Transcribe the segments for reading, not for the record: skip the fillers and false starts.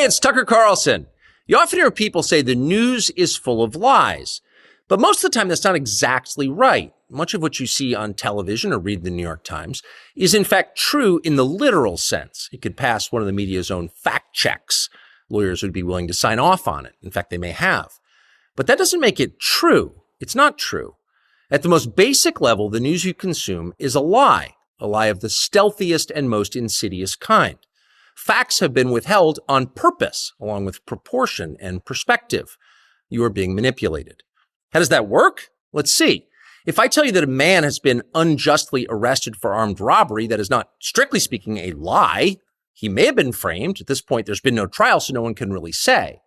Hey, it's Tucker Carlson. You often hear people say the news is full of lies, but most of the time that's not exactly right. Much of what you see on television or read in the New York Times is in fact true in the literal sense. It could pass one of the media's own fact checks. Lawyers would be willing to sign off on it. In fact, they may have. But that doesn't make it true. It's not true. At the most basic level, the news you consume is a lie of the stealthiest and most insidious kind. Facts have been withheld on purpose, along with proportion and perspective. You are being manipulated. How does that work? Let's see. If I tell you that a man has been unjustly arrested for armed robbery, that is not, strictly speaking, a lie. He may have been framed. At this point, there's been no trial, so no one can really say.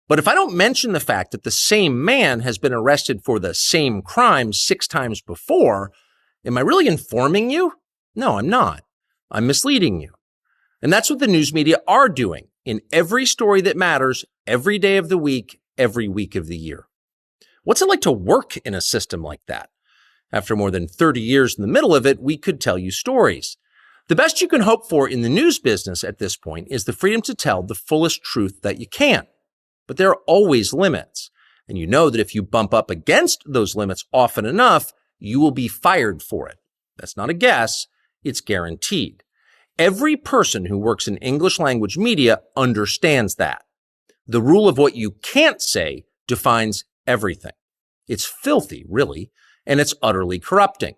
But if I don't mention the fact that the same man has been arrested for the same crime 6 times before, am I really informing you? No, I'm not. I'm misleading you. And that's what the news media are doing in every story that matters, every day of the week, every week of the year. What's it like to work in a system like that? After more than 30 years in the middle of it, we could tell you stories. The best you can hope for in the news business at this point is the freedom to tell the fullest truth that you can. But there are always limits. And you know that if you bump up against those limits often enough, you will be fired for it. That's not a guess. It's guaranteed. Every person who works in English language media understands that. The rule of what you can't say defines everything. It's filthy, really, and it's utterly corrupting.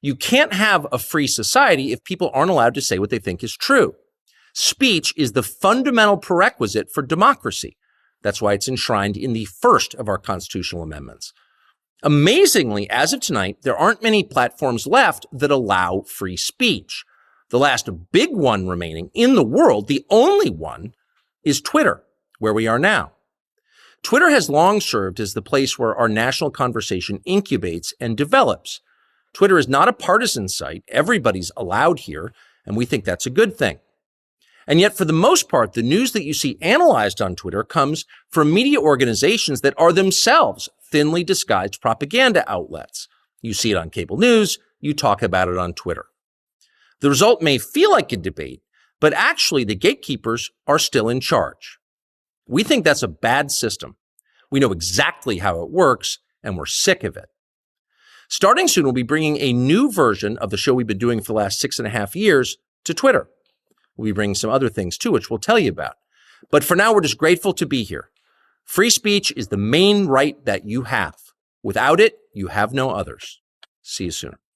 You can't have a free society if people aren't allowed to say what they think is true. Speech is the fundamental prerequisite for democracy. That's why it's enshrined in the first of our constitutional amendments. Amazingly, as of tonight, there aren't many platforms left that allow free speech. The last big one remaining in the world, the only one, is Twitter, where we are now. Twitter has long served as the place where our national conversation incubates and develops. Twitter is not a partisan site. Everybody's allowed here, and we think that's a good thing. And yet, for the most part, the news that you see analyzed on Twitter comes from media organizations that are themselves thinly disguised propaganda outlets. You see it on cable news, you talk about it on Twitter. The result may feel like a debate, but actually the gatekeepers are still in charge. We think that's a bad system. We know exactly how it works, and we're sick of it. Starting soon, we'll be bringing a new version of the show we've been doing for the last 6.5 years to Twitter. We'll be bringing some other things too, which we'll tell you about. But for now, we're just grateful to be here. Free speech is the main right that you have. Without it, you have no others. See you soon.